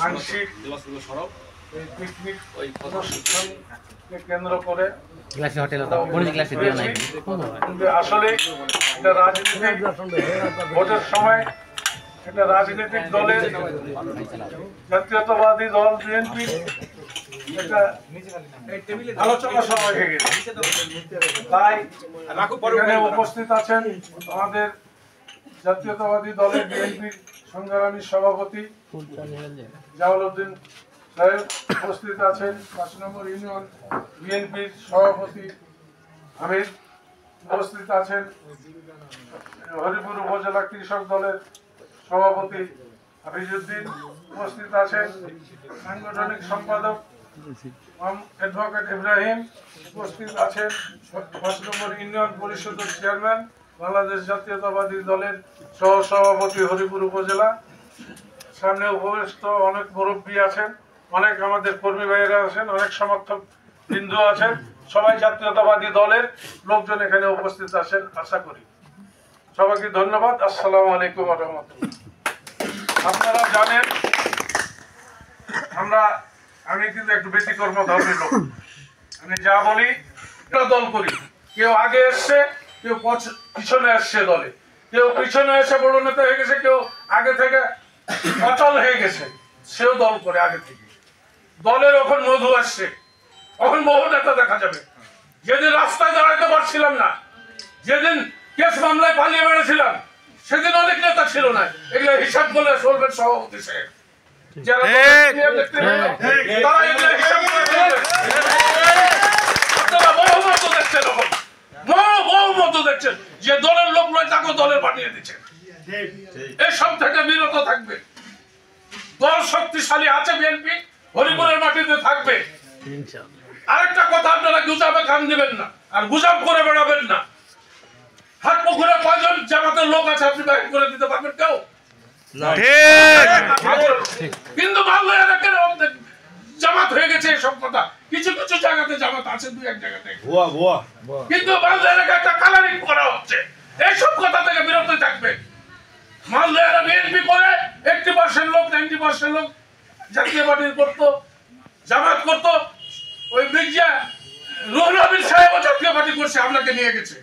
আংশিক পিকনিক অনুষ্ঠানকে কেন্দ্র করে আসলে এটা রাজনীতিক ভোটের সময় একটা রাজনৈতিক দলের জাতীয়তাবাদী দল বিএনপি একটা আলোচনা সভা হয়ে গেছে। তাই এখানে উপস্থিত আছেন আমাদের জাতীয়তাবাদী দলের বিএনপির সংগ্রামী সভাপতি জামালউদ্দিন সাহেব, উপস্থিত আছেন ৫ নম্বর ইউনিয়ন বিএনপির সভাপতি আমির, উপস্থিত আছেন হরিপুর উপজেলা কৃষক দলের সভাপতি হাফিজউদ্দিন, উপস্থিত আছেন সাংগঠনিক সম্পাদক অ্যাডভোকেট ইব্রাহিম, উপস্থিত আছেন ৫ নম্বর ইউনিয়ন পরিষদের চেয়ারম্যান বাংলাদেশ জাতীয়তাবাদী দলের সহ সভাপতি হরিপুর উপজেলা। সামনে উপস্থিত অনেক মুরব্বী আছেন, অনেক আমাদের কর্মী ভাইয়েরা আছেন, অনেক সমর্থক বিন্দু আছেন, সবাই জাতীয়তাবাদী দলের লোকজন এখানে উপস্থিত আছেন আশা করি। সবাইকে ধন্যবাদ। আসসালামু আলাইকুম ওয়া রাহমাতুল্লাহ। আপনারা জানেন আমি কিন্তু একটু ব্যতিক্রম ধর্মের লোক, আমি যা বলি দল করি। কেউ আগে এসছে, কেউ পিছনে আসছে দলে, কেউ পিছনে এসে বড় নেতা হয়ে গেছে, কেউ আগে থেকে অচল হয়ে গেছে, সেও দল করে আগে থেকে। দলের এখন মধু আসছে, এখন বহু নেতা দেখা যাবে। যেদিন রাস্তায় দাঁড়াতে পারছিলাম না, যেদিন কেস মামলায় পালিয়ে বেড়েছিলাম, সেদিন অনেক নেতা ছিল না। এগুলো হিসাব করলে চলবেন সভাপতি সাহেব, যারা আপনারা বহুমত দেখছেন, বহুমত দেখছেন যে দলের লোক নয় তাকে দলের বানিয়ে দিচ্ছেন। এসব থেকে বিরত থাকবে। দল শক্তিশালী আছে, বিএনপি হরিপুরের মাটিতে থাকবে। আরেকটা কথা, আপনারা গুজাবে কান দিবেন না, আর গুজাব করে বেড়াবেন না। হাত পুকুরে কয়জন জামাতের লোক আছে আপনি বাইর করে দিতে পারবেন কেউ? কিন্তু জামাত হয়ে গেছে এসব কথা। কিছু কিছু জায়গাতে জামাত আছে, দুই এক জায়গাতে, কিন্তু মালদা এলাকায় একটা কালারিং করা হচ্ছে। এইসব কথা থেকে বিরত থাকবে। মালদা বিএনপি করে 80% লোক, 90% লোক জাতীয় পার্টি করতো, জামাত করতো। ওই মির্জা রুহুল আমিন সাহেব জাতীয় পার্টি করছে, আপনাকে নিয়ে গেছে।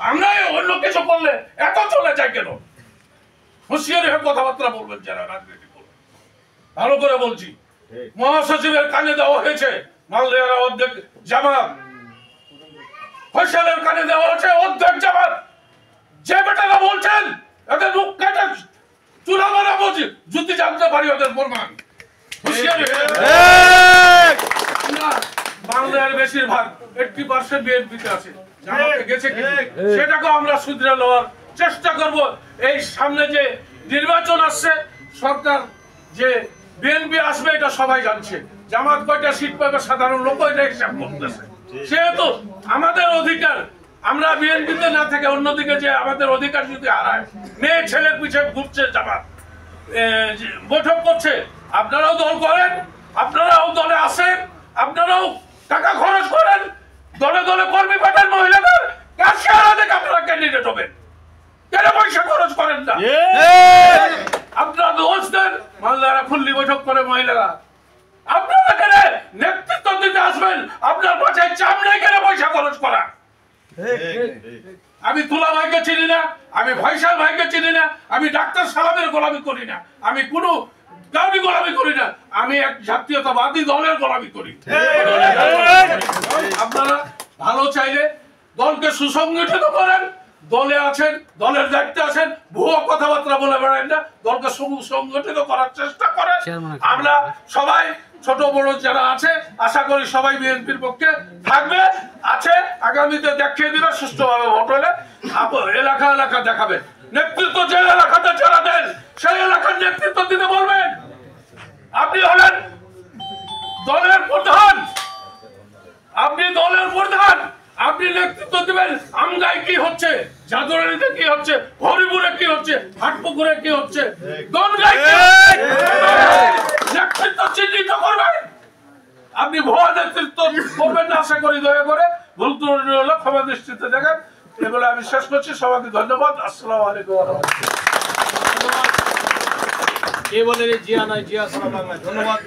আমরা অন্য কিছু করলে এত চলে যায় কেন? হুঁশিয়ারি হয়ে কথাবার্তা বলবেন যারা রাজনীতি করবেন। ভালো করে বলছি, মহাসচিবের কানে দেওয়া হয়েছে মালদার অর্ধেক জামাত, ফয়সালের কানে দেওয়া হয়েছে অর্ধেক জামাত। যে বেটারা বলছেন এদের মুখ কাটা চুলা মারা বলছি, যদি জানতে পারি ওদের প্রমাণ। হুঁশিয়ারি বাংলার বেশিরভাগ 80% বিএনপিতে আছে, জামাতে গেছে সেটাকে আমরা শুধরে নেওয়ার চেষ্টা করব। এই সামনে যে নির্বাচন আসছে, সরকার যে বিএনপি আসবে এটা সবাই জানছে। জামাত কয়টা সিট পাবে সাধারণ লোক এটা হিসাব করতেছে। সেহেতু আমাদের অধিকার, আমরা বিএনপিতে না থেকে অন্যদিকে যে আমাদের অধিকার যদি হারায়, মেয়ে ছেলের পিছিয়ে ঘুরছে জামাত, বৈঠক করছে। আপনারাও দল করেন, আপনারাও দলে আসেন, আপনারাও টাকা খরচ করেন, দলে দলে কর্মী পাঠান, মহিলাদের কাশিয়ারা থেকে আপনারা ক্যান্ডিডেট হবেন। কেন পয়সা খরচ করেন না? আপনারা দোষ দেন, মালদারা খুল্লি বৈঠক করে মহিলারা। আপনারা কেন নেতৃত্ব দিতে আসবেন? আপনার পাশে চাপ নেই কেন পয়সা খরচ করা? আমি তুলা ভাইকে চিনি না, আমি ফয়সাল ভাইকে চিনি না, আমি ডাক্তার সালামের গোলামি করি না, আমি কোনো কাউরি গোলামি করি না, আমি এক জাতীয়তাবাদী দলের গোলামি করি। আপনারা ভালো চাইলে দলকে সুসংগঠিত করেন, দলে আছেন, দলের দায়িত্বে আছেন, ভুয়ো কথাবার্তা বলে বেড়ান না, দলকে সুসংগঠিত করার চেষ্টা করেন। আমরা সবাই ছোট বড় যারা আছে আশা করি সবাই বিএনপির পক্ষে থাকবে, আছে। আগামীতে দেখিয়ে দিবে সুষ্ঠুভাবে ভোট হলে এলাকা এলাকা দেখাবে। নেতৃত্ব যে এলাকাতে যারা দেন সেই এলাকার নেতৃত্ব দিতে বলবেন। আপনি হলেন দলের প্রধান, আপনি দলের প্রধান, আপনি নেতৃত্ব দিবেন। আমগায় কি হচ্ছে, জাদুরানিতে কি হচ্ছে, হরিপুরে কি হচ্ছে, হাটপুকুরে কি হচ্ছে, দনগায় কি হচ্ছে, নেতৃত্ব চিহ্নিত করবেন। আপনি ভুয়া নেতৃত্ব করবেন না আশা করি। দয়া করে ভুল ত্রুটি হলে ক্ষমা দৃষ্টিতে দেখেন। এগুলো আমি শেষ করছি। সবাইকে ধন্যবাদ। আসসালামু আলাইকুম। কে বলে রে জিয়া নয়, জিয়া সারা বাংলায়। ধন্যবাদ।